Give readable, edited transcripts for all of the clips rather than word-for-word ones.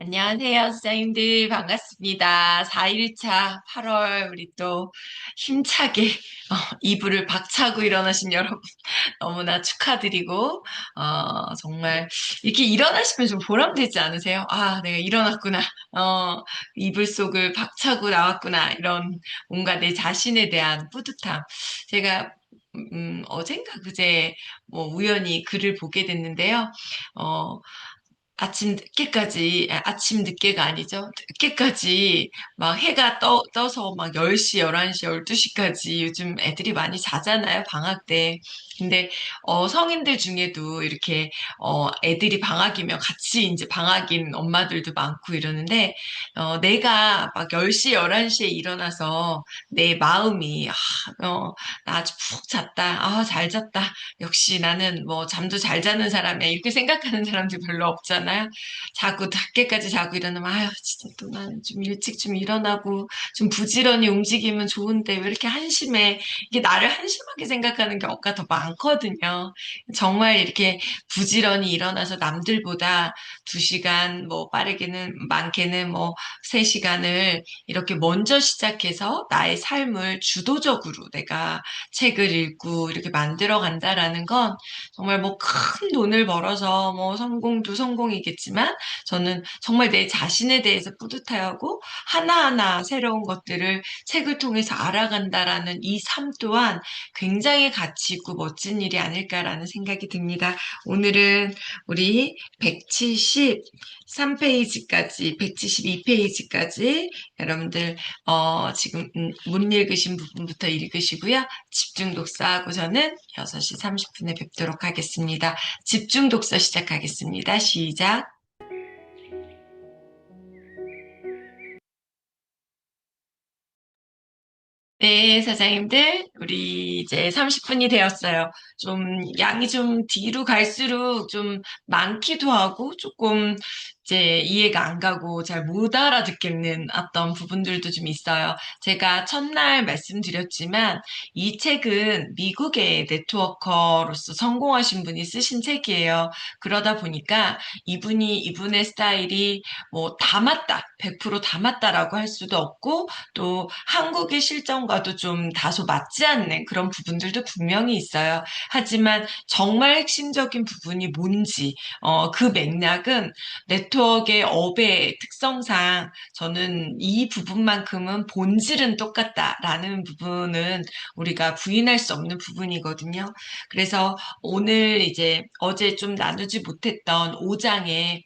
안녕하세요, 수장님들. 반갑습니다. 4일차 8월 우리 또 힘차게 이불을 박차고 일어나신 여러분 너무나 축하드리고 정말 이렇게 일어나시면 좀 보람되지 않으세요? 아, 내가 일어났구나. 이불 속을 박차고 나왔구나. 이런 뭔가 내 자신에 대한 뿌듯함. 제가 어젠가 그제 뭐 우연히 글을 보게 됐는데요. 어, 아침 늦게가 아니죠. 늦게까지 막 해가 떠서 막 10시, 11시, 12시까지 요즘 애들이 많이 자잖아요, 방학 때. 근데, 성인들 중에도 이렇게, 애들이 방학이면 같이 이제 방학인 엄마들도 많고 이러는데, 내가 막 10시, 11시에 일어나서 내 마음이, 나 아주 푹 잤다. 아, 잘 잤다. 역시 나는 뭐 잠도 잘 자는 사람이야. 이렇게 생각하는 사람들 별로 없잖아요. 자고 낮게까지 자고 일어나면 아유 진짜 또 나는 좀 일찍 좀 일어나고 좀 부지런히 움직이면 좋은데 왜 이렇게 한심해. 이게 나를 한심하게 생각하는 경우가 더 많거든요. 정말 이렇게 부지런히 일어나서 남들보다 2시간 뭐 빠르게는 많게는 뭐 3시간을 이렇게 먼저 시작해서 나의 삶을 주도적으로 내가 책을 읽고 이렇게 만들어 간다라는 건 정말 뭐 큰 돈을 벌어서 뭐 성공도 성공이겠지만 저는 정말 내 자신에 대해서 뿌듯해하고 하나하나 새로운 것들을 책을 통해서 알아간다라는 이 삶 또한 굉장히 가치 있고 멋진 일이 아닐까라는 생각이 듭니다. 오늘은 우리 173페이지까지, 172페이지까지 여러분들 지금 못 읽으신 부분부터 읽으시고요. 집중 독서하고 저는 6시 30분에 뵙도록 하겠습니다. 집중 독서 시작하겠습니다. 시작. 네, 사장님들, 우리 이제 30분이 되었어요. 좀, 양이 좀 뒤로 갈수록 좀 많기도 하고, 조금 이제 이해가 안 가고 잘 못 알아듣겠는 어떤 부분들도 좀 있어요. 제가 첫날 말씀드렸지만, 이 책은 미국의 네트워커로서 성공하신 분이 쓰신 책이에요. 그러다 보니까 이분의 스타일이 뭐 다 맞다, 100%다 맞다라고 할 수도 없고, 또 한국의 실정과도 좀 다소 맞지 않는 그런 부분들도 분명히 있어요. 하지만 정말 핵심적인 부분이 뭔지, 그 맥락은 네트워크의 업의 특성상 저는 이 부분만큼은 본질은 똑같다라는 부분은 우리가 부인할 수 없는 부분이거든요. 그래서 오늘 이제 어제 좀 나누지 못했던 5장의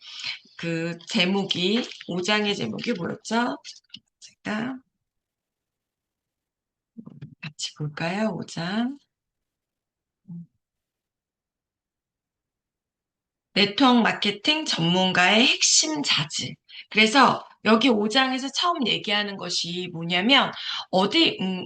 그 제목이, 5장의 제목이 뭐였죠? 제가 같이 볼까요? 5장. 네트워크 마케팅 전문가의 핵심 자질. 그래서 여기 5장에서 처음 얘기하는 것이 뭐냐면,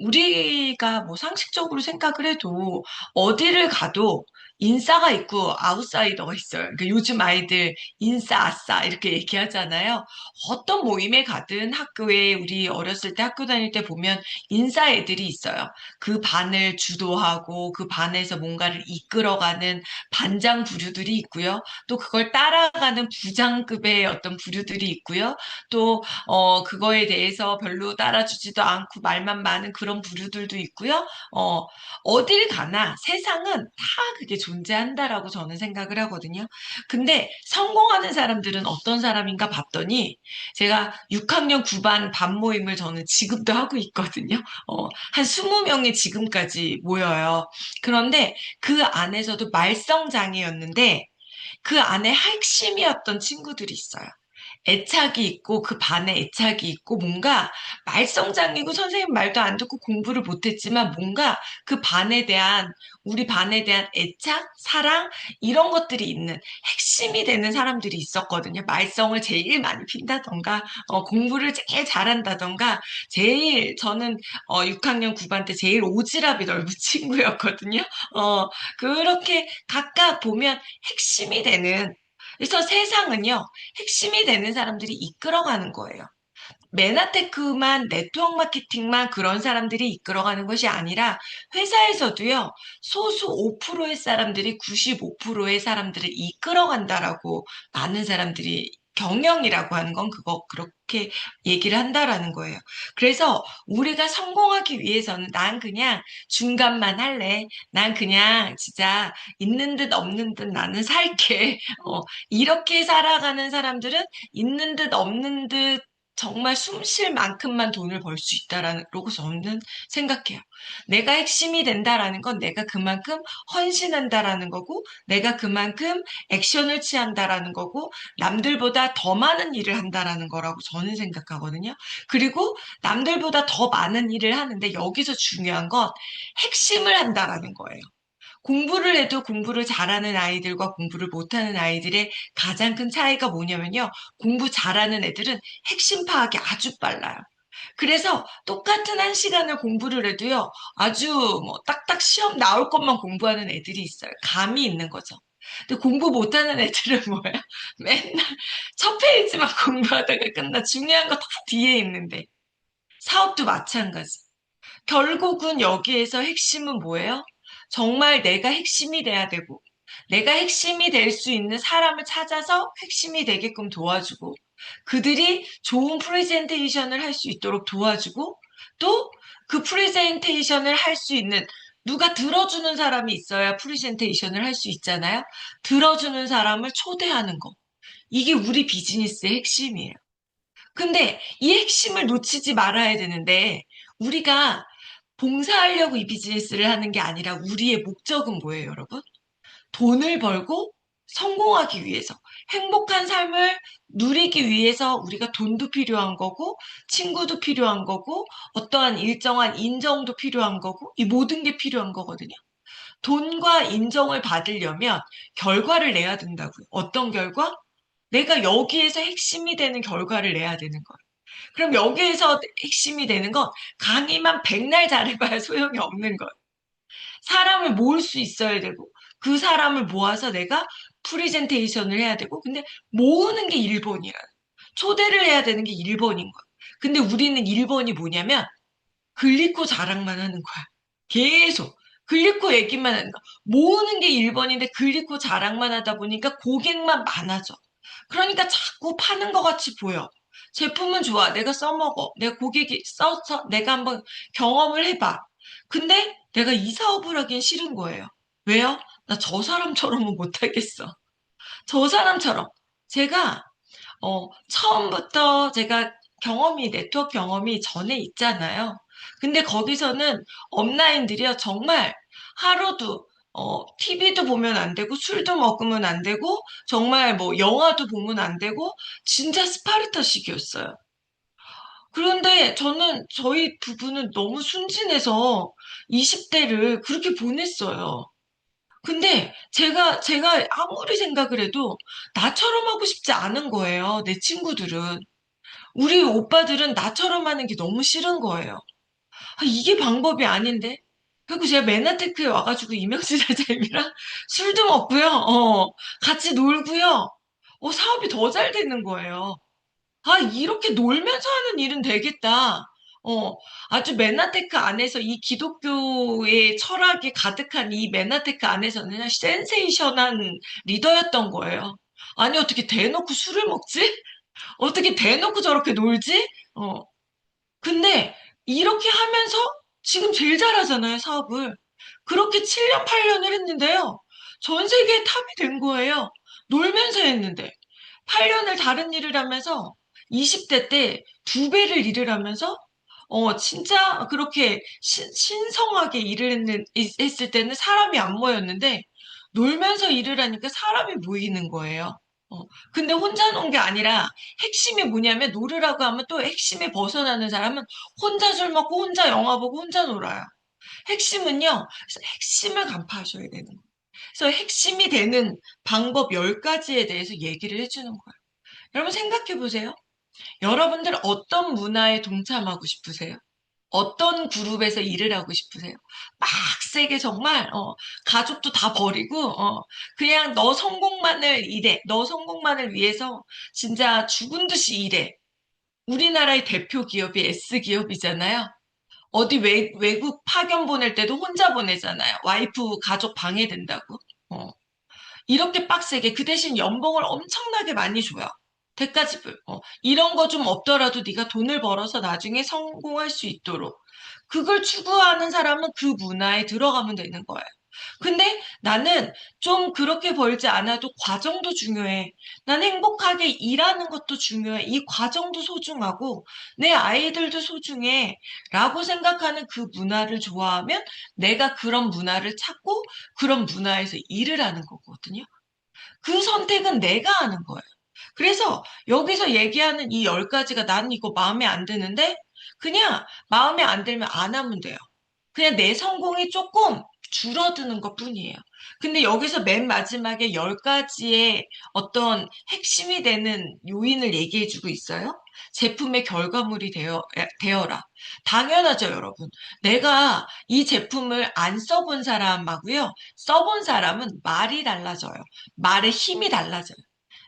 우리가 뭐 상식적으로 생각을 해도 어디를 가도 인싸가 있고 아웃사이더가 있어요. 그러니까 요즘 아이들 인싸, 아싸 이렇게 얘기하잖아요. 어떤 모임에 가든 학교에 우리 어렸을 때 학교 다닐 때 보면 인싸 애들이 있어요. 그 반을 주도하고 그 반에서 뭔가를 이끌어가는 반장 부류들이 있고요. 또 그걸 따라가는 부장급의 어떤 부류들이 있고요. 또, 그거에 대해서 별로 따라주지도 않고 말만 많은 그런 부류들도 있고요. 어딜 가나 세상은 다 그게 존재한다라고 저는 생각을 하거든요. 근데 성공하는 사람들은 어떤 사람인가 봤더니 제가 6학년 9반 반 모임을 저는 지금도 하고 있거든요. 한 20명이 지금까지 모여요. 그런데 그 안에서도 말썽장애였는데 그 안에 핵심이었던 친구들이 있어요. 애착이 있고 그 반에 애착이 있고 뭔가 말썽장이고 선생님 말도 안 듣고 공부를 못했지만 뭔가 그 반에 대한 우리 반에 대한 애착, 사랑 이런 것들이 있는 핵심이 되는 사람들이 있었거든요. 말썽을 제일 많이 핀다던가 공부를 제일 잘한다던가 제일 저는 6학년 9반 때 제일 오지랖이 넓은 친구였거든요. 그렇게 각각 보면 핵심이 되는 그래서 세상은요, 핵심이 되는 사람들이 이끌어가는 거예요. 메나테크만, 네트워크 마케팅만 그런 사람들이 이끌어가는 것이 아니라 회사에서도요, 소수 5%의 사람들이 95%의 사람들을 이끌어간다라고 많은 사람들이 경영이라고 하는 건 그렇게 얘기를 한다라는 거예요. 그래서 우리가 성공하기 위해서는 난 그냥 중간만 할래. 난 그냥 진짜 있는 듯 없는 듯 나는 살게. 이렇게 살아가는 사람들은 있는 듯 없는 듯 정말 숨쉴 만큼만 돈을 벌 수 있다라고 저는 생각해요. 내가 핵심이 된다라는 건 내가 그만큼 헌신한다라는 거고, 내가 그만큼 액션을 취한다라는 거고, 남들보다 더 많은 일을 한다라는 거라고 저는 생각하거든요. 그리고 남들보다 더 많은 일을 하는데 여기서 중요한 건 핵심을 한다라는 거예요. 공부를 해도 공부를 잘하는 아이들과 공부를 못하는 아이들의 가장 큰 차이가 뭐냐면요. 공부 잘하는 애들은 핵심 파악이 아주 빨라요. 그래서 똑같은 한 시간을 공부를 해도요, 아주 뭐 딱딱 시험 나올 것만 공부하는 애들이 있어요. 감이 있는 거죠. 근데 공부 못하는 애들은 뭐야? 맨날 첫 페이지만 공부하다가 끝나. 중요한 거 다 뒤에 있는데. 사업도 마찬가지. 결국은 여기에서 핵심은 뭐예요? 정말 내가 핵심이 돼야 되고, 내가 핵심이 될 수 있는 사람을 찾아서 핵심이 되게끔 도와주고, 그들이 좋은 프레젠테이션을 할 수 있도록 도와주고, 또 그 프레젠테이션을 할 수 있는 누가 들어주는 사람이 있어야 프레젠테이션을 할 수 있잖아요. 들어주는 사람을 초대하는 거. 이게 우리 비즈니스의 핵심이에요. 근데 이 핵심을 놓치지 말아야 되는데, 우리가 봉사하려고 이 비즈니스를 하는 게 아니라 우리의 목적은 뭐예요, 여러분? 돈을 벌고 성공하기 위해서, 행복한 삶을 누리기 위해서 우리가 돈도 필요한 거고, 친구도 필요한 거고, 어떠한 일정한 인정도 필요한 거고, 이 모든 게 필요한 거거든요. 돈과 인정을 받으려면 결과를 내야 된다고요. 어떤 결과? 내가 여기에서 핵심이 되는 결과를 내야 되는 거예요. 그럼 여기에서 핵심이 되는 건 강의만 백날 잘해봐야 소용이 없는 거예요. 사람을 모을 수 있어야 되고, 그 사람을 모아서 내가 프리젠테이션을 해야 되고, 근데 모으는 게 1번이라. 초대를 해야 되는 게 1번인 거야. 근데 우리는 1번이 뭐냐면, 글리코 자랑만 하는 거야. 계속. 글리코 얘기만 하는 거야. 모으는 게 1번인데 글리코 자랑만 하다 보니까 고객만 많아져. 그러니까 자꾸 파는 것 같이 보여. 제품은 좋아. 내가 써먹어. 내가 고객이 써서 내가 한번 경험을 해봐. 근데 내가 이 사업을 하긴 싫은 거예요. 왜요? 나 저 사람처럼은 못하겠어. 저 사람처럼. 제가, 처음부터 제가 네트워크 경험이 전에 있잖아요. 근데 거기서는 업라인들이요, 정말 하루도, TV도 보면 안 되고, 술도 먹으면 안 되고, 정말 뭐, 영화도 보면 안 되고, 진짜 스파르타식이었어요. 그런데 저희 부부는 너무 순진해서 20대를 그렇게 보냈어요. 근데 제가 아무리 생각을 해도 나처럼 하고 싶지 않은 거예요, 내 친구들은. 우리 오빠들은 나처럼 하는 게 너무 싫은 거예요. 아, 이게 방법이 아닌데? 그리고 제가 맨하테크에 와가지고 이명수 사장님이랑 술도 먹고요, 같이 놀고요, 사업이 더 잘 되는 거예요. 아, 이렇게 놀면서 하는 일은 되겠다. 어, 아주 맨하테크 안에서 이 기독교의 철학이 가득한 이 맨하테크 안에서는 그냥 센세이션한 리더였던 거예요. 아니, 어떻게 대놓고 술을 먹지? 어떻게 대놓고 저렇게 놀지? 어, 근데 이렇게 하면서 지금 제일 잘하잖아요, 사업을. 그렇게 7년, 8년을 했는데요. 전 세계에 탑이 된 거예요. 놀면서 했는데. 8년을 다른 일을 하면서 20대 때 2배를 일을 하면서 진짜 그렇게 신성하게 했을 때는 사람이 안 모였는데 놀면서 일을 하니까 사람이 모이는 거예요. 어, 근데 혼자 논 게 아니라 핵심이 뭐냐면 놀으라고 하면 또 핵심에 벗어나는 사람은 혼자 술 먹고 혼자 영화 보고 혼자 놀아요. 핵심은요, 그래서 핵심을 간파하셔야 되는 거예요. 그래서 핵심이 되는 방법 10가지에 대해서 얘기를 해주는 거예요. 여러분 생각해 보세요. 여러분들 어떤 문화에 동참하고 싶으세요? 어떤 그룹에서 일을 하고 싶으세요? 막 세게 정말, 가족도 다 버리고, 그냥 너 성공만을 일해. 너 성공만을 위해서 진짜 죽은 듯이 일해. 우리나라의 대표 기업이 S기업이잖아요. 어디 외국 파견 보낼 때도 혼자 보내잖아요. 와이프 가족 방해된다고. 어. 이렇게 빡세게 그 대신 연봉을 엄청나게 많이 줘요. 대가지불. 이런 거 좀 없더라도 네가 돈을 벌어서 나중에 성공할 수 있도록. 그걸 추구하는 사람은 그 문화에 들어가면 되는 거예요. 근데 나는 좀 그렇게 벌지 않아도 과정도 중요해. 난 행복하게 일하는 것도 중요해. 이 과정도 소중하고 내 아이들도 소중해. 라고 생각하는 그 문화를 좋아하면 내가 그런 문화를 찾고 그런 문화에서 일을 하는 거거든요. 그 선택은 내가 하는 거예요. 그래서 여기서 얘기하는 이 10가지가 나는 이거 마음에 안 드는데 그냥 마음에 안 들면 안 하면 돼요. 그냥 내 성공이 조금 줄어드는 것 뿐이에요. 근데 여기서 맨 마지막에 10가지의 어떤 핵심이 되는 요인을 얘기해주고 있어요. 제품의 결과물이 되어라. 당연하죠, 여러분. 내가 이 제품을 안 써본 사람하고요. 써본 사람은 말이 달라져요. 말의 힘이 달라져요.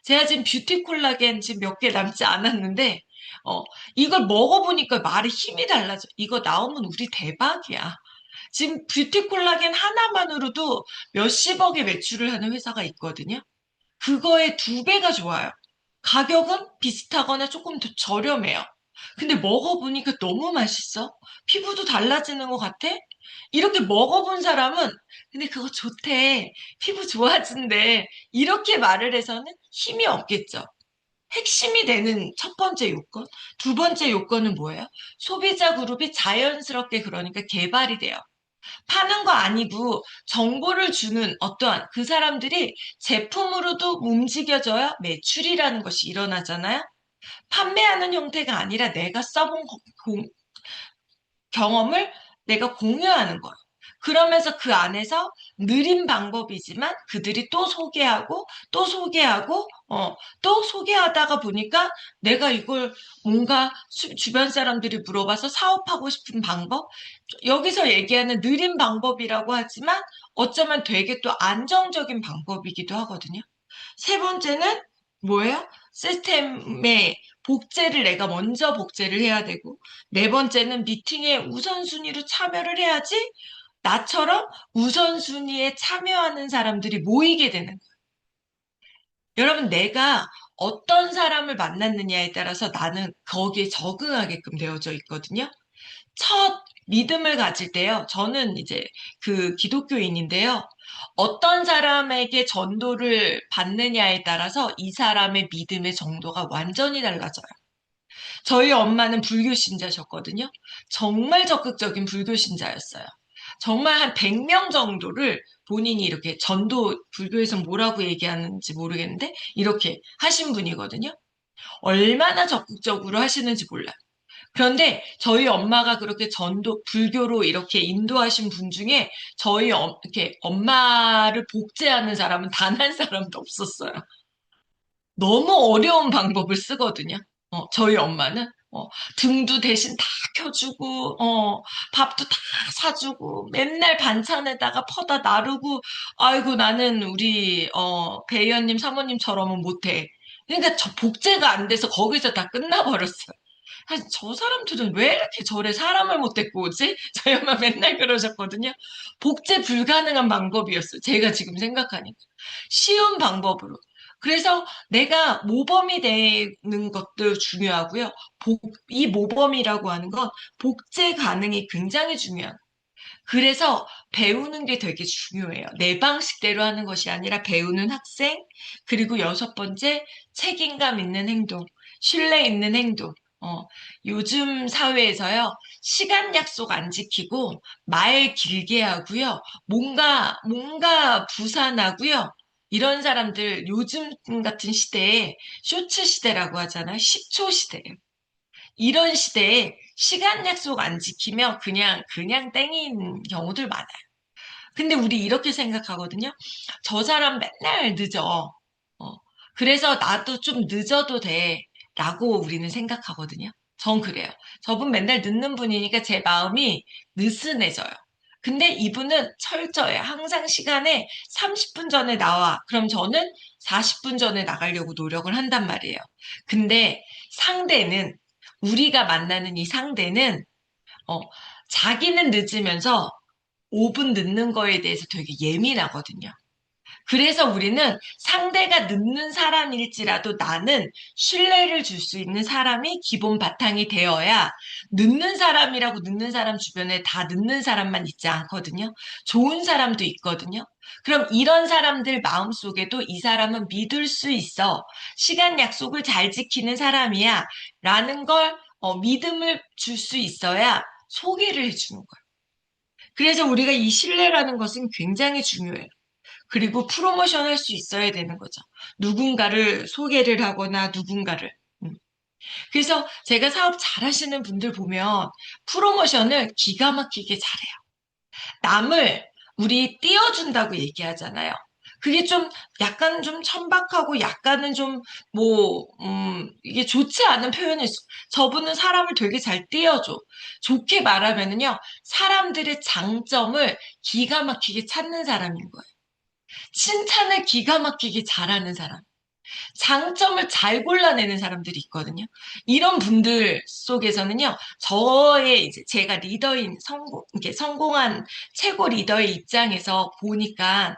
제가 지금 뷰티 콜라겐 지금 몇 개 남지 않았는데, 어, 이걸 먹어보니까 말의 힘이 달라져. 이거 나오면 우리 대박이야. 지금 뷰티 콜라겐 하나만으로도 몇십억의 매출을 하는 회사가 있거든요. 그거의 2배가 좋아요. 가격은 비슷하거나 조금 더 저렴해요. 근데 먹어보니까 너무 맛있어. 피부도 달라지는 것 같아. 이렇게 먹어본 사람은 근데 그거 좋대. 피부 좋아진대. 이렇게 말을 해서는 힘이 없겠죠. 핵심이 되는 첫 번째 요건. 두 번째 요건은 뭐예요? 소비자 그룹이 자연스럽게 그러니까 개발이 돼요. 파는 거 아니고 정보를 주는 어떠한 그 사람들이 제품으로도 움직여져야 매출이라는 것이 일어나잖아요. 판매하는 형태가 아니라 내가 써본 경험을 내가 공유하는 거예요. 그러면서 그 안에서 느린 방법이지만 그들이 또 소개하고 또 소개하고 또 소개하다가 보니까 내가 이걸 뭔가 주변 사람들이 물어봐서 사업하고 싶은 방법 여기서 얘기하는 느린 방법이라고 하지만 어쩌면 되게 또 안정적인 방법이기도 하거든요. 세 번째는 뭐예요? 시스템의 복제를 내가 먼저 복제를 해야 되고, 네 번째는 미팅에 우선순위로 참여를 해야지 나처럼 우선순위에 참여하는 사람들이 모이게 되는 거예요. 여러분, 내가 어떤 사람을 만났느냐에 따라서 나는 거기에 적응하게끔 되어져 있거든요. 첫 믿음을 가질 때요. 저는 이제 그 기독교인인데요. 어떤 사람에게 전도를 받느냐에 따라서 이 사람의 믿음의 정도가 완전히 달라져요. 저희 엄마는 불교 신자셨거든요. 정말 적극적인 불교 신자였어요. 정말 한 100명 정도를 본인이 이렇게 전도, 불교에서 뭐라고 얘기하는지 모르겠는데, 이렇게 하신 분이거든요. 얼마나 적극적으로 하시는지 몰라요. 그런데 저희 엄마가 그렇게 전도, 불교로 이렇게 인도하신 분 중에 저희 이렇게 엄마를 복제하는 사람은 단 한 사람도 없었어요. 너무 어려운 방법을 쓰거든요. 저희 엄마는 등도 대신 다 켜주고 밥도 다 사주고 맨날 반찬에다가 퍼다 나르고 아이고 나는 우리 배의원님 사모님처럼은 못해. 그러니까 저 복제가 안 돼서 거기서 다 끝나버렸어요. 아니, 저 사람들은 왜 이렇게 저래 사람을 못 데리고 오지? 저희 엄마 맨날 그러셨거든요. 복제 불가능한 방법이었어요. 제가 지금 생각하니까. 쉬운 방법으로. 그래서 내가 모범이 되는 것도 중요하고요. 이 모범이라고 하는 건 복제 가능이 굉장히 중요한. 그래서 배우는 게 되게 중요해요. 내 방식대로 하는 것이 아니라 배우는 학생, 그리고 여섯 번째, 책임감 있는 행동, 신뢰 있는 행동. 어, 요즘 사회에서요, 시간 약속 안 지키고, 말 길게 하고요, 뭔가 부산하고요, 이런 사람들 요즘 같은 시대에 쇼츠 시대라고 하잖아요. 10초 시대예요. 이런 시대에 시간 약속 안 지키면 그냥 땡인 경우들 많아요. 근데 우리 이렇게 생각하거든요. 저 사람 맨날 늦어. 어, 그래서 나도 좀 늦어도 돼. 라고 우리는 생각하거든요. 전 그래요. 저분 맨날 늦는 분이니까 제 마음이 느슨해져요. 근데 이분은 철저해요. 항상 시간에 30분 전에 나와. 그럼 저는 40분 전에 나가려고 노력을 한단 말이에요. 근데 상대는, 우리가 만나는 이 상대는, 어, 자기는 늦으면서 5분 늦는 거에 대해서 되게 예민하거든요. 그래서 우리는 상대가 늦는 사람일지라도 나는 신뢰를 줄 수 있는 사람이 기본 바탕이 되어야 늦는 사람이라고 늦는 사람 주변에 다 늦는 사람만 있지 않거든요. 좋은 사람도 있거든요. 그럼 이런 사람들 마음속에도 이 사람은 믿을 수 있어. 시간 약속을 잘 지키는 사람이야. 라는 걸 믿음을 줄 수 있어야 소개를 해주는 거예요. 그래서 우리가 이 신뢰라는 것은 굉장히 중요해요. 그리고 프로모션 할 수 있어야 되는 거죠. 누군가를 소개를 하거나 누군가를. 음. 그래서 제가 사업 잘하시는 분들 보면 프로모션을 기가 막히게 잘해요. 남을 우리 띄워준다고 얘기하잖아요. 그게 좀 약간 좀 천박하고 약간은 좀 이게 좋지 않은 표현일 수, 저분은 사람을 되게 잘 띄워줘. 좋게 말하면은요, 사람들의 장점을 기가 막히게 찾는 사람인 거예요. 칭찬을 기가 막히게 잘하는 사람. 장점을 잘 골라내는 사람들이 있거든요. 이런 분들 속에서는요, 저의 이제 제가 리더인 이렇게 성공한 최고 리더의 입장에서 보니까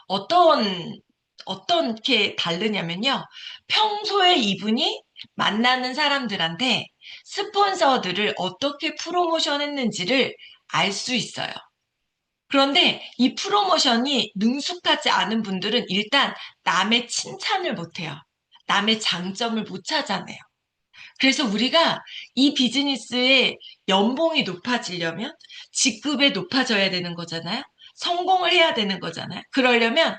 어떤, 어떻게 다르냐면요. 평소에 이분이 만나는 사람들한테 스폰서들을 어떻게 프로모션 했는지를 알 수 있어요. 그런데 이 프로모션이 능숙하지 않은 분들은 일단 남의 칭찬을 못해요. 남의 장점을 못 찾아내요. 그래서 우리가 이 비즈니스의 연봉이 높아지려면 직급이 높아져야 되는 거잖아요. 성공을 해야 되는 거잖아요. 그러려면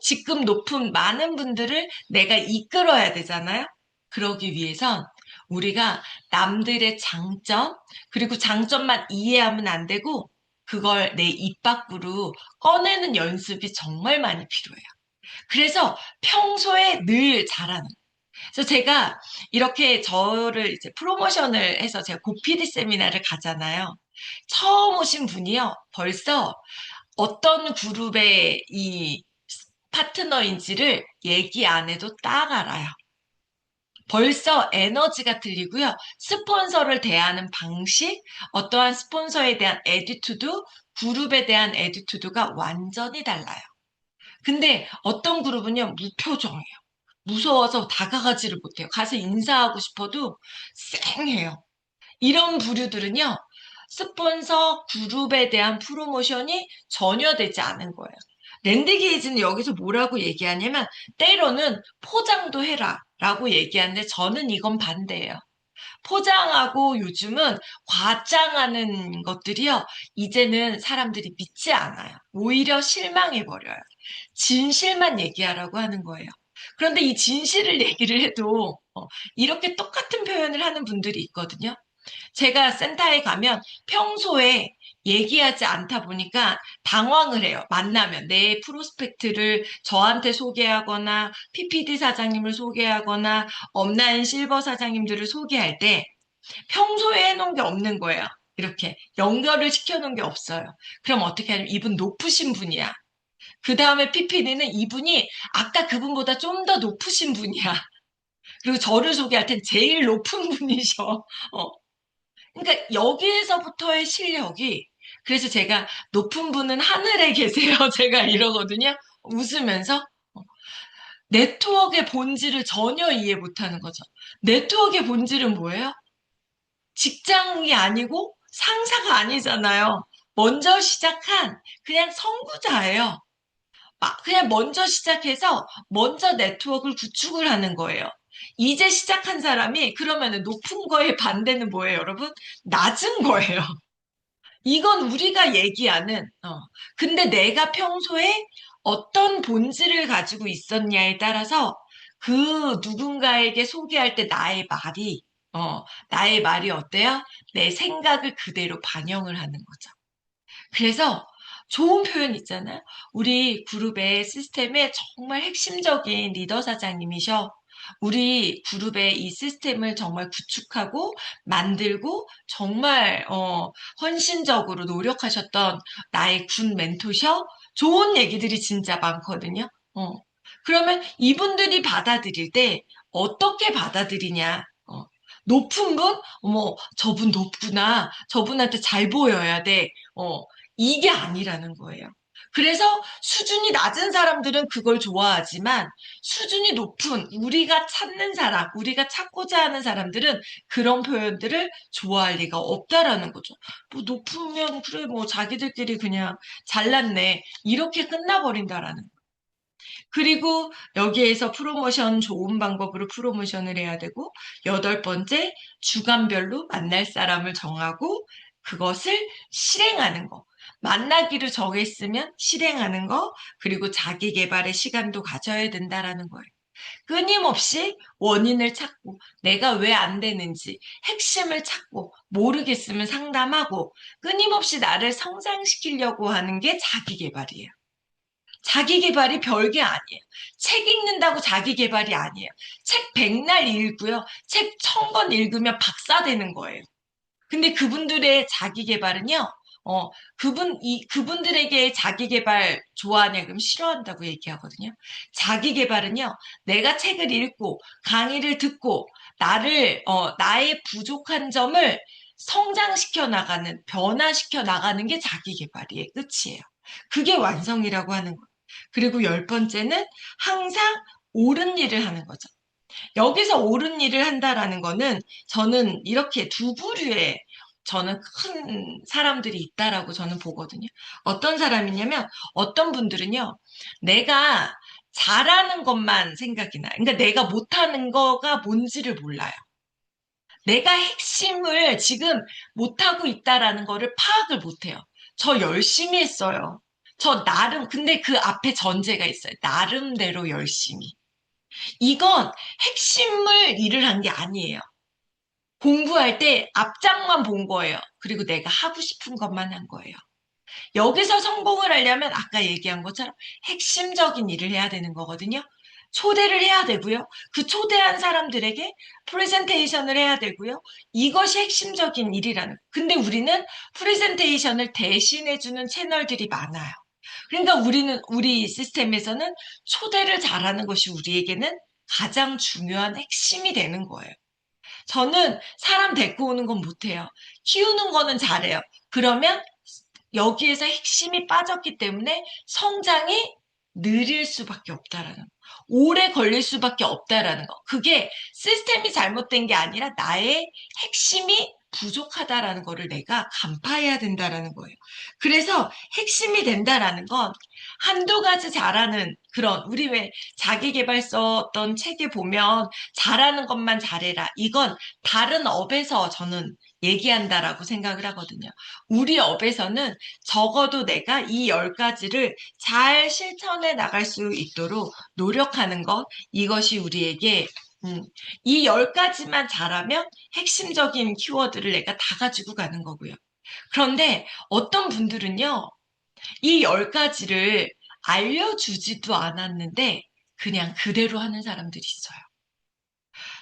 직급 높은 많은 분들을 내가 이끌어야 되잖아요. 그러기 위해선 우리가 남들의 장점, 그리고 장점만 이해하면 안 되고 그걸 내 입 밖으로 꺼내는 연습이 정말 많이 필요해요. 그래서 평소에 늘 잘하는 그래서 제가 이렇게 저를 이제 프로모션을 해서 제가 고피디 세미나를 가잖아요. 처음 오신 분이요. 벌써 어떤 그룹의 이 파트너인지를 얘기 안 해도 딱 알아요. 벌써 에너지가 틀리고요. 스폰서를 대하는 방식, 어떠한 스폰서에 대한 애티튜드, 그룹에 대한 애티튜드가 완전히 달라요. 근데 어떤 그룹은요, 무표정이에요. 무서워서 다가가지를 못해요. 가서 인사하고 싶어도 쌩해요. 이런 부류들은요, 스폰서 그룹에 대한 프로모션이 전혀 되지 않은 거예요. 랜드게이지는 여기서 뭐라고 얘기하냐면, 때로는 포장도 해라 라고 얘기하는데, 저는 이건 반대예요. 포장하고 요즘은 과장하는 것들이요, 이제는 사람들이 믿지 않아요. 오히려 실망해버려요. 진실만 얘기하라고 하는 거예요. 그런데 이 진실을 얘기를 해도 이렇게 똑같은 표현을 하는 분들이 있거든요. 제가 센터에 가면 평소에 얘기하지 않다 보니까 당황을 해요. 만나면 내 프로스펙트를 저한테 소개하거나 PPD 사장님을 소개하거나 업라인 실버 사장님들을 소개할 때 평소에 해놓은 게 없는 거예요. 이렇게 연결을 시켜놓은 게 없어요. 그럼 어떻게 하냐면 이분 높으신 분이야. 그 다음에 PPD는 이분이 아까 그분보다 좀 더 높으신 분이야. 그리고 저를 소개할 땐 제일 높은 분이셔. 어. 그러니까 여기에서부터의 실력이 그래서 제가 높은 분은 하늘에 계세요. 제가 이러거든요. 웃으면서 네트워크의 본질을 전혀 이해 못하는 거죠. 네트워크의 본질은 뭐예요? 직장이 아니고 상사가 아니잖아요. 먼저 시작한 그냥 선구자예요. 그냥 먼저 시작해서 먼저 네트워크를 구축을 하는 거예요. 이제 시작한 사람이 그러면 높은 거의 반대는 뭐예요, 여러분? 낮은 거예요. 이건 우리가 얘기하는, 근데 내가 평소에 어떤 본질을 가지고 있었냐에 따라서 그 누군가에게 소개할 때 나의 말이 어때요? 내 생각을 그대로 반영을 하는 거죠. 그래서 좋은 표현 있잖아요. 우리 그룹의 시스템의 정말 핵심적인 리더 사장님이셔. 우리 그룹의 이 시스템을 정말 구축하고 만들고 정말 헌신적으로 노력하셨던 나의 군 멘토셔. 좋은 얘기들이 진짜 많거든요. 어. 그러면 이분들이 받아들일 때 어떻게 받아들이냐? 높은 분? 어머, 저분 높구나. 저분한테 잘 보여야 돼. 이게 아니라는 거예요. 그래서 수준이 낮은 사람들은 그걸 좋아하지만 수준이 높은 우리가 찾는 사람, 우리가 찾고자 하는 사람들은 그런 표현들을 좋아할 리가 없다라는 거죠. 뭐 높으면 그래 뭐 자기들끼리 그냥 잘났네 이렇게 끝나버린다라는 거. 그리고 여기에서 프로모션 좋은 방법으로 프로모션을 해야 되고 여덟 번째 주간별로 만날 사람을 정하고 그것을 실행하는 거. 만나기로 정했으면 실행하는 거, 그리고 자기 개발의 시간도 가져야 된다라는 거예요. 끊임없이 원인을 찾고 내가 왜 안 되는지 핵심을 찾고 모르겠으면 상담하고 끊임없이 나를 성장시키려고 하는 게 자기 개발이에요. 자기 개발이 별게 아니에요. 책 읽는다고 자기 개발이 아니에요. 책 백날 읽고요. 책 1000번 읽으면 박사 되는 거예요. 근데 그분들의 자기 개발은요, 그분들에게 자기 개발 좋아하냐, 그럼 싫어한다고 얘기하거든요. 자기 개발은요, 내가 책을 읽고, 강의를 듣고, 나의 부족한 점을 성장시켜 나가는, 변화시켜 나가는 게 자기 개발이에요. 끝이에요. 그게 완성이라고 하는 거예요. 그리고 열 번째는 항상 옳은 일을 하는 거죠. 여기서 옳은 일을 한다라는 거는 저는 이렇게 두 부류의 저는 큰 사람들이 있다라고 저는 보거든요. 어떤 사람이냐면 어떤 분들은요. 내가 잘하는 것만 생각이 나요. 그러니까 내가 못하는 거가 뭔지를 몰라요. 내가 핵심을 지금 못하고 있다라는 거를 파악을 못해요. 저 열심히 했어요. 근데 그 앞에 전제가 있어요. 나름대로 열심히. 이건 핵심을 일을 한 게 아니에요. 공부할 때 앞장만 본 거예요. 그리고 내가 하고 싶은 것만 한 거예요. 여기서 성공을 하려면 아까 얘기한 것처럼 핵심적인 일을 해야 되는 거거든요. 초대를 해야 되고요. 그 초대한 사람들에게 프레젠테이션을 해야 되고요. 이것이 핵심적인 일이라는. 근데 우리는 프레젠테이션을 대신해주는 채널들이 많아요. 그러니까 우리 시스템에서는 초대를 잘하는 것이 우리에게는 가장 중요한 핵심이 되는 거예요. 저는 사람 데리고 오는 건 못해요. 키우는 거는 잘해요. 그러면 여기에서 핵심이 빠졌기 때문에 성장이 느릴 수밖에 없다라는 거. 오래 걸릴 수밖에 없다라는 거. 그게 시스템이 잘못된 게 아니라 나의 핵심이 부족하다라는 거를 내가 간파해야 된다라는 거예요. 그래서 핵심이 된다라는 건 한두 가지 잘하는 그런 우리 왜 자기계발서 어떤 책에 보면 잘하는 것만 잘해라. 이건 다른 업에서 저는 얘기한다라고 생각을 하거든요. 우리 업에서는 적어도 내가 이 10가지를 잘 실천해 나갈 수 있도록 노력하는 것, 이것이 우리에게 이 10가지만 잘하면 핵심적인 키워드를 내가 다 가지고 가는 거고요. 그런데 어떤 분들은요, 이 10가지를 알려주지도 않았는데 그냥 그대로 하는 사람들이 있어요.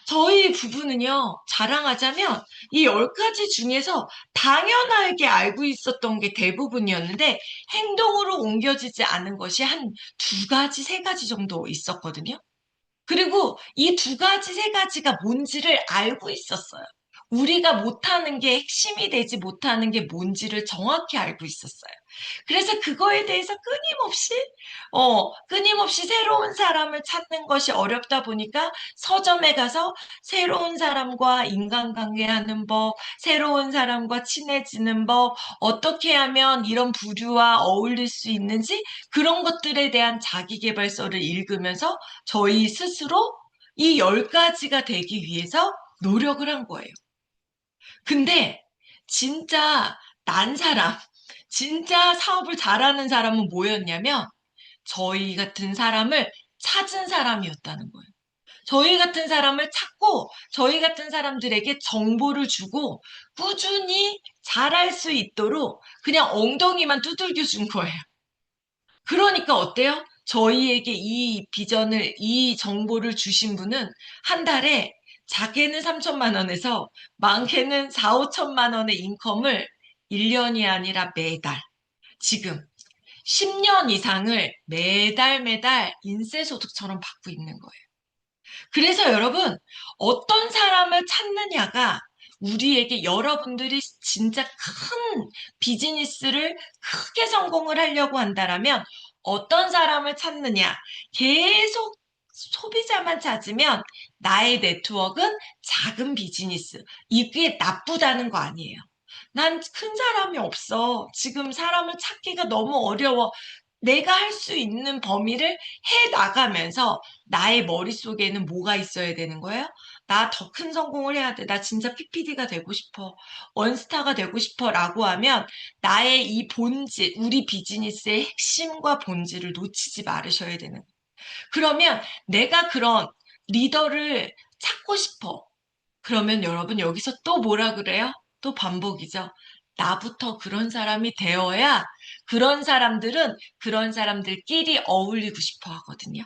저희 부부는요, 자랑하자면 이 10가지 중에서 당연하게 알고 있었던 게 대부분이었는데 행동으로 옮겨지지 않은 것이 한 2가지, 3가지 정도 있었거든요. 그리고 이 2가지, 3가지가 뭔지를 알고 있었어요. 우리가 못하는 게 핵심이 되지 못하는 게 뭔지를 정확히 알고 있었어요. 그래서 그거에 대해서 끊임없이 새로운 사람을 찾는 것이 어렵다 보니까 서점에 가서 새로운 사람과 인간관계하는 법, 새로운 사람과 친해지는 법, 어떻게 하면 이런 부류와 어울릴 수 있는지 그런 것들에 대한 자기계발서를 읽으면서 저희 스스로 이 10가지가 되기 위해서 노력을 한 거예요. 근데 진짜 난 사람, 진짜 사업을 잘하는 사람은 뭐였냐면 저희 같은 사람을 찾은 사람이었다는 거예요. 저희 같은 사람을 찾고 저희 같은 사람들에게 정보를 주고 꾸준히 잘할 수 있도록 그냥 엉덩이만 두들겨 준 거예요. 그러니까 어때요? 저희에게 이 비전을, 이 정보를 주신 분은 한 달에 작게는 3천만 원에서 많게는 4, 5천만 원의 인컴을 1년이 아니라 매달, 지금 10년 이상을 매달 매달 인쇄소득처럼 받고 있는 거예요. 그래서 여러분, 어떤 사람을 찾느냐가 우리에게 여러분들이 진짜 큰 비즈니스를 크게 성공을 하려고 한다라면 어떤 사람을 찾느냐? 계속 소비자만 찾으면 나의 네트워크는 작은 비즈니스. 이게 나쁘다는 거 아니에요. 난 큰 사람이 없어. 지금 사람을 찾기가 너무 어려워. 내가 할 수 있는 범위를 해 나가면서 나의 머릿속에는 뭐가 있어야 되는 거예요? 나 더 큰 성공을 해야 돼. 나 진짜 PPD가 되고 싶어. 원스타가 되고 싶어. 라고 하면 나의 이 본질, 우리 비즈니스의 핵심과 본질을 놓치지 말으셔야 되는 거예요. 그러면 내가 그런 리더를 찾고 싶어. 그러면 여러분 여기서 또 뭐라 그래요? 또 반복이죠. 나부터 그런 사람이 되어야 그런 사람들은 그런 사람들끼리 어울리고 싶어 하거든요.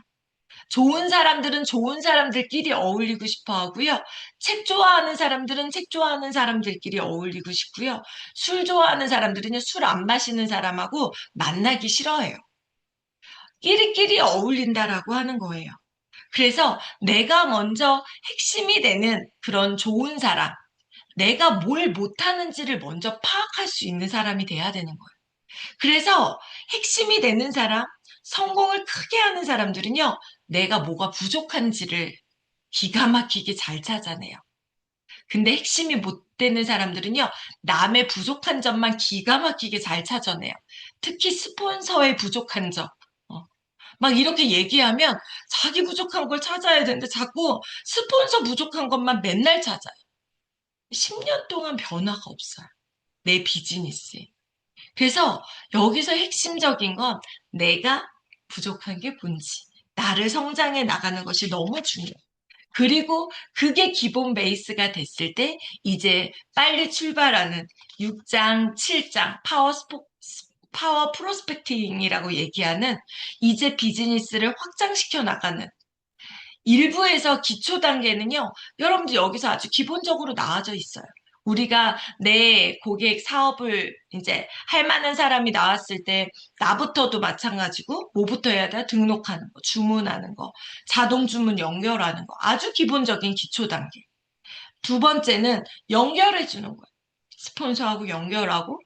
좋은 사람들은 좋은 사람들끼리 어울리고 싶어 하고요. 책 좋아하는 사람들은 책 좋아하는 사람들끼리 어울리고 싶고요. 술 좋아하는 사람들은요, 술 안 마시는 사람하고 만나기 싫어해요. 끼리끼리 어울린다라고 하는 거예요. 그래서 내가 먼저 핵심이 되는 그런 좋은 사람, 내가 뭘 못하는지를 먼저 파악할 수 있는 사람이 돼야 되는 거예요. 그래서 핵심이 되는 사람, 성공을 크게 하는 사람들은요, 내가 뭐가 부족한지를 기가 막히게 잘 찾아내요. 근데 핵심이 못 되는 사람들은요, 남의 부족한 점만 기가 막히게 잘 찾아내요. 특히 스폰서의 부족한 점. 막 이렇게 얘기하면 자기 부족한 걸 찾아야 되는데 자꾸 스폰서 부족한 것만 맨날 찾아요. 10년 동안 변화가 없어요. 내 비즈니스에. 그래서 여기서 핵심적인 건 내가 부족한 게 뭔지, 나를 성장해 나가는 것이 너무 중요해요. 그리고 그게 기본 베이스가 됐을 때 이제 빨리 출발하는 6장, 7장 파워 프로스펙팅이라고 얘기하는 이제 비즈니스를 확장시켜 나가는 일부에서 기초 단계는요, 여러분들 여기서 아주 기본적으로 나와져 있어요. 우리가 내 고객 사업을 이제 할 만한 사람이 나왔을 때 나부터도 마찬가지고 뭐부터 해야 돼? 등록하는 거, 주문하는 거, 자동 주문 연결하는 거. 아주 기본적인 기초 단계. 두 번째는 연결해 주는 거예요. 스폰서하고 연결하고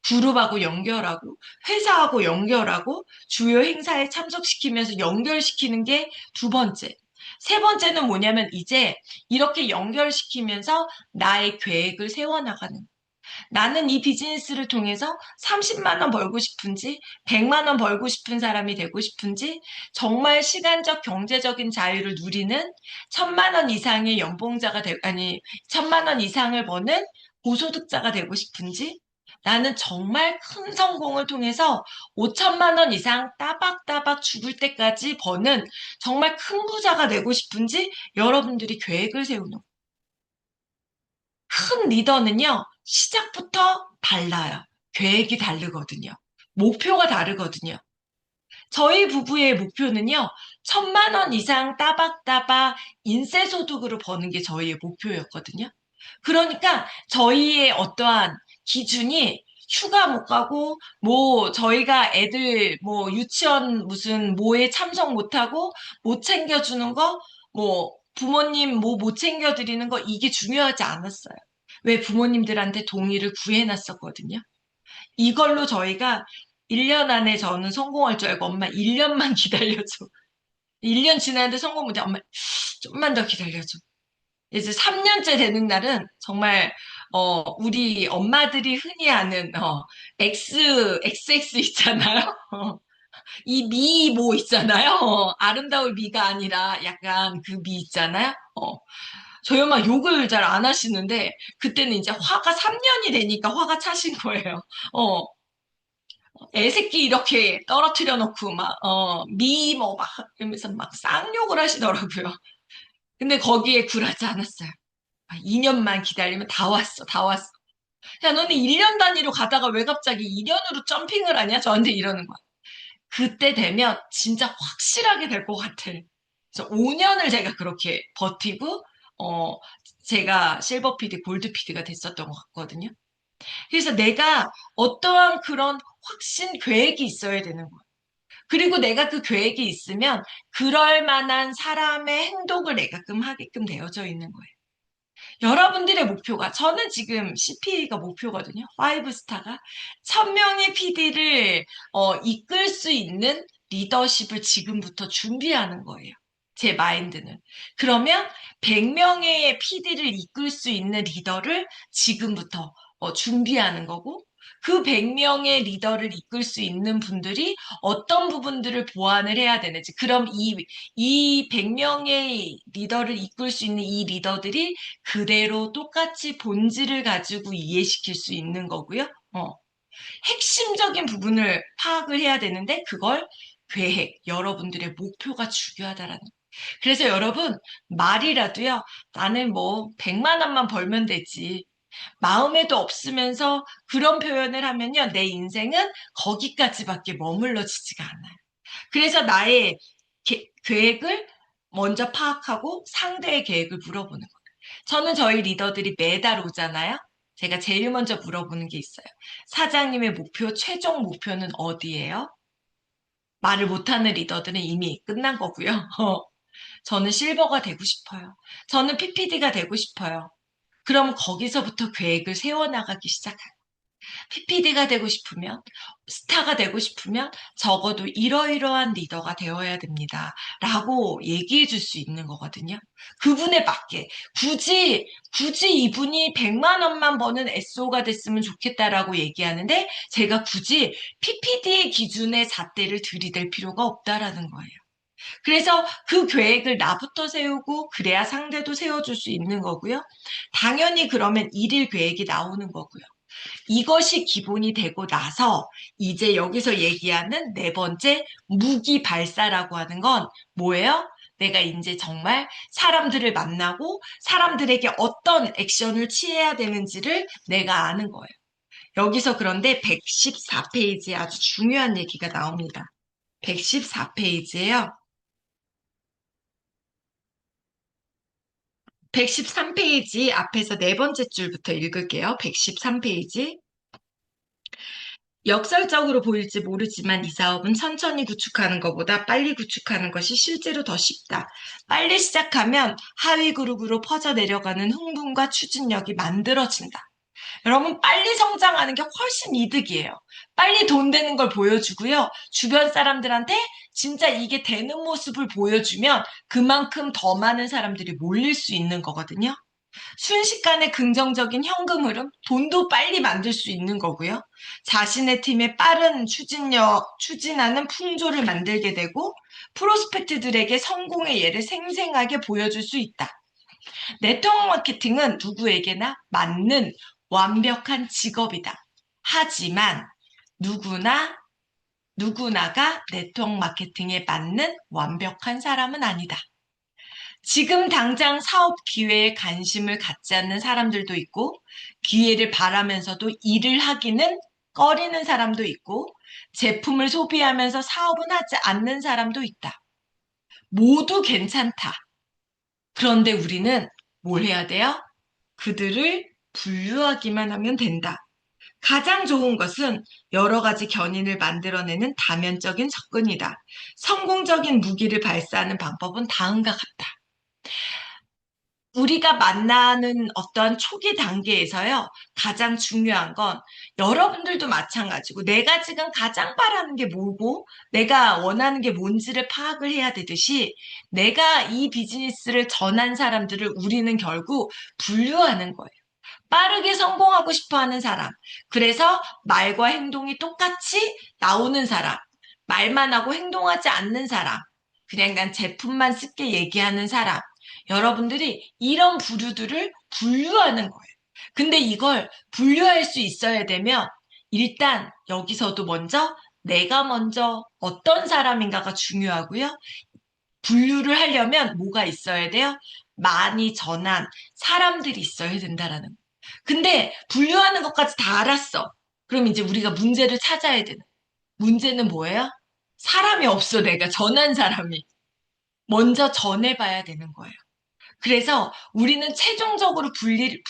그룹하고 연결하고 회사하고 연결하고 주요 행사에 참석시키면서 연결시키는 게 두 번째. 세 번째는 뭐냐면 이제 이렇게 연결시키면서 나의 계획을 세워나가는 거예요. 나는 이 비즈니스를 통해서 30만 원 벌고 싶은지, 100만 원 벌고 싶은 사람이 되고 싶은지, 정말 시간적 경제적인 자유를 누리는 1000만 원 이상의 연봉자가 아니, 1000만 원 이상을 버는 고소득자가 되고 싶은지, 나는 정말 큰 성공을 통해서 5천만 원 이상 따박따박 죽을 때까지 버는 정말 큰 부자가 되고 싶은지 여러분들이 계획을 세우는 거예요. 큰 리더는요, 시작부터 달라요. 계획이 다르거든요. 목표가 다르거든요. 저희 부부의 목표는요, 1000만 원 이상 따박따박 인세소득으로 버는 게 저희의 목표였거든요. 그러니까 저희의 어떠한 기준이 휴가 못 가고, 뭐, 저희가 애들, 뭐, 유치원 무슨 뭐에 참석 못하고, 못 챙겨주는 거, 뭐, 부모님 뭐 못 챙겨드리는 거, 이게 중요하지 않았어요. 왜 부모님들한테 동의를 구해놨었거든요. 이걸로 저희가 1년 안에 저는 성공할 줄 알고 엄마 1년만 기다려줘. 1년 지났는데 성공 못해. 엄마 좀만 더 기다려줘. 이제 3년째 되는 날은 정말 우리 엄마들이 흔히 아는 XX 있잖아요. 이 미 있잖아요. 아름다울 미가 아니라 약간 그 미 있잖아요. 저희 엄마 욕을 잘 안 하시는데 그때는 이제 화가 3년이 되니까 화가 차신 거예요. 어, 애새끼 이렇게 떨어뜨려 놓고 막 이러면서 막 쌍욕을 하시더라고요. 근데 거기에 굴하지 않았어요. 2년만 기다리면 다 왔어, 다 왔어. 야, 너네 1년 단위로 가다가 왜 갑자기 2년으로 점핑을 하냐? 저한테 이러는 거야. 그때 되면 진짜 확실하게 될 것 같아. 그래서 5년을 제가 그렇게 버티고, 어, 제가 실버 PD, 골드 PD가 됐었던 것 같거든요. 그래서 내가 어떠한 그런 확신 계획이 있어야 되는 거야. 그리고 내가 그 계획이 있으면 그럴 만한 사람의 행동을 내가끔 하게끔 되어져 있는 거예요. 여러분들의 목표가, 저는 지금 CPA가 목표거든요. 5스타가. 1000명의 PD를 이끌 수 있는 리더십을 지금부터 준비하는 거예요. 제 마인드는. 그러면 100명의 PD를 이끌 수 있는 리더를 지금부터 준비하는 거고, 그 100명의 리더를 이끌 수 있는 분들이 어떤 부분들을 보완을 해야 되는지, 그럼 이 100명의 리더를 이끌 수 있는 이 리더들이 그대로 똑같이 본질을 가지고 이해시킬 수 있는 거고요. 핵심적인 부분을 파악을 해야 되는데 그걸 계획, 여러분들의 목표가 중요하다라는. 그래서 여러분, 말이라도요, 나는 뭐 100만 원만 벌면 되지. 마음에도 없으면서 그런 표현을 하면요, 내 인생은 거기까지밖에 머물러지지가 않아요. 그래서 나의 계획을 먼저 파악하고 상대의 계획을 물어보는 거예요. 저는 저희 리더들이 매달 오잖아요. 제가 제일 먼저 물어보는 게 있어요. 사장님의 목표, 최종 목표는 어디예요? 말을 못하는 리더들은 이미 끝난 거고요. 저는 실버가 되고 싶어요. 저는 PPD가 되고 싶어요. 그럼 거기서부터 계획을 세워나가기 시작해요. PPD가 되고 싶으면, 스타가 되고 싶으면 적어도 이러이러한 리더가 되어야 됩니다. 라고 얘기해 줄 수 있는 거거든요. 그분에 맞게. 굳이 이분이 100만 원만 버는 SO가 됐으면 좋겠다라고 얘기하는데 제가 굳이 PPD의 기준의 잣대를 들이댈 필요가 없다라는 거예요. 그래서 그 계획을 나부터 세우고 그래야 상대도 세워줄 수 있는 거고요. 당연히 그러면 일일 계획이 나오는 거고요. 이것이 기본이 되고 나서 이제 여기서 얘기하는 네 번째 무기 발사라고 하는 건 뭐예요? 내가 이제 정말 사람들을 만나고 사람들에게 어떤 액션을 취해야 되는지를 내가 아는 거예요. 여기서 그런데 114페이지에 아주 중요한 얘기가 나옵니다. 114페이지에요. 113페이지 앞에서 네 번째 줄부터 읽을게요. 113페이지. 역설적으로 보일지 모르지만 이 사업은 천천히 구축하는 것보다 빨리 구축하는 것이 실제로 더 쉽다. 빨리 시작하면 하위 그룹으로 퍼져 내려가는 흥분과 추진력이 만들어진다. 여러분, 빨리 성장하는 게 훨씬 이득이에요. 빨리 돈 되는 걸 보여주고요. 주변 사람들한테 진짜 이게 되는 모습을 보여주면 그만큼 더 많은 사람들이 몰릴 수 있는 거거든요. 순식간에 긍정적인 현금 흐름, 돈도 빨리 만들 수 있는 거고요. 자신의 팀의 빠른 추진하는 풍조를 만들게 되고, 프로스펙트들에게 성공의 예를 생생하게 보여줄 수 있다. 네트워크 마케팅은 누구에게나 맞는 완벽한 직업이다. 하지만 누구나가 네트워크 마케팅에 맞는 완벽한 사람은 아니다. 지금 당장 사업 기회에 관심을 갖지 않는 사람들도 있고, 기회를 바라면서도 일을 하기는 꺼리는 사람도 있고, 제품을 소비하면서 사업은 하지 않는 사람도 있다. 모두 괜찮다. 그런데 우리는 뭘 해야 돼요? 그들을 분류하기만 하면 된다. 가장 좋은 것은 여러 가지 견인을 만들어내는 다면적인 접근이다. 성공적인 무기를 발사하는 방법은 다음과 같다. 우리가 만나는 어떤 초기 단계에서요, 가장 중요한 건 여러분들도 마찬가지고 내가 지금 가장 바라는 게 뭐고 내가 원하는 게 뭔지를 파악을 해야 되듯이 내가 이 비즈니스를 전한 사람들을 우리는 결국 분류하는 거예요. 빠르게 성공하고 싶어 하는 사람. 그래서 말과 행동이 똑같이 나오는 사람. 말만 하고 행동하지 않는 사람. 그냥 난 제품만 쓸게 얘기하는 사람. 여러분들이 이런 부류들을 분류하는 거예요. 근데 이걸 분류할 수 있어야 되면 일단 여기서도 내가 먼저 어떤 사람인가가 중요하고요. 분류를 하려면 뭐가 있어야 돼요? 많이 전한 사람들이 있어야 된다라는 거예요. 근데 분류하는 것까지 다 알았어. 그럼 이제 우리가 문제를 찾아야 되는. 문제는 뭐예요? 사람이 없어, 내가 전한 사람이. 먼저 전해봐야 되는 거예요. 그래서 우리는 최종적으로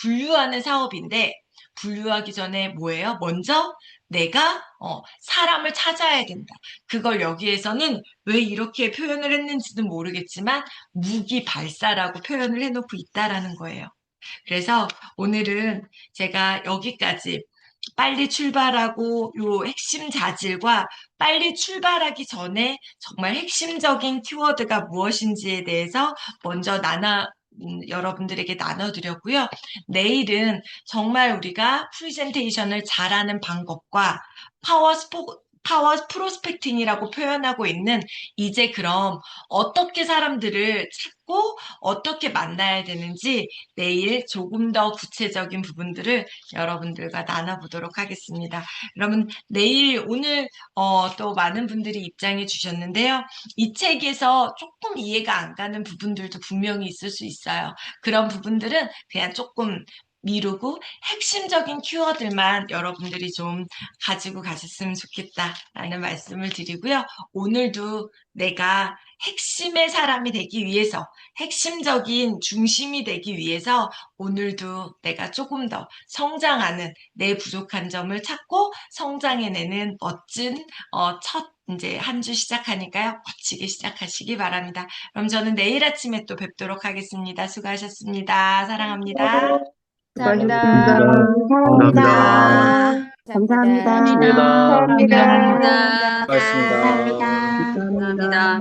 분류하는 사업인데, 분류하기 전에 뭐예요? 먼저 내가 사람을 찾아야 된다. 그걸 여기에서는 왜 이렇게 표현을 했는지는 모르겠지만 무기 발사라고 표현을 해놓고 있다라는 거예요. 그래서 오늘은 제가 여기까지 빨리 출발하고 요 핵심 자질과 빨리 출발하기 전에 정말 핵심적인 키워드가 무엇인지에 대해서 먼저 여러분들에게 나눠드렸고요. 내일은 정말 우리가 프리젠테이션을 잘하는 방법과 파워 프로스펙팅이라고 표현하고 있는 이제 그럼 어떻게 사람들을 찾고 어떻게 만나야 되는지 내일 조금 더 구체적인 부분들을 여러분들과 나눠보도록 하겠습니다. 여러분, 오늘 또 많은 분들이 입장해 주셨는데요. 이 책에서 조금 이해가 안 가는 부분들도 분명히 있을 수 있어요. 그런 부분들은 그냥 조금 미루고 핵심적인 키워드만 여러분들이 좀 가지고 가셨으면 좋겠다라는 말씀을 드리고요. 오늘도 내가 핵심의 사람이 되기 위해서, 핵심적인 중심이 되기 위해서 오늘도 내가 조금 더 성장하는 내 부족한 점을 찾고 성장해내는 멋진 첫 이제 한 주 시작하니까요. 멋지게 시작하시기 바랍니다. 그럼 저는 내일 아침에 또 뵙도록 하겠습니다. 수고하셨습니다. 사랑합니다. 수고하셨습니다. 감사합니다. 감사합니다. 감사합니다. 감사합니다. 감사합니다. 감사합니다. 고맙습니다. 감사합니다.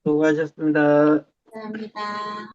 수고하셨습니다. 감사합니다.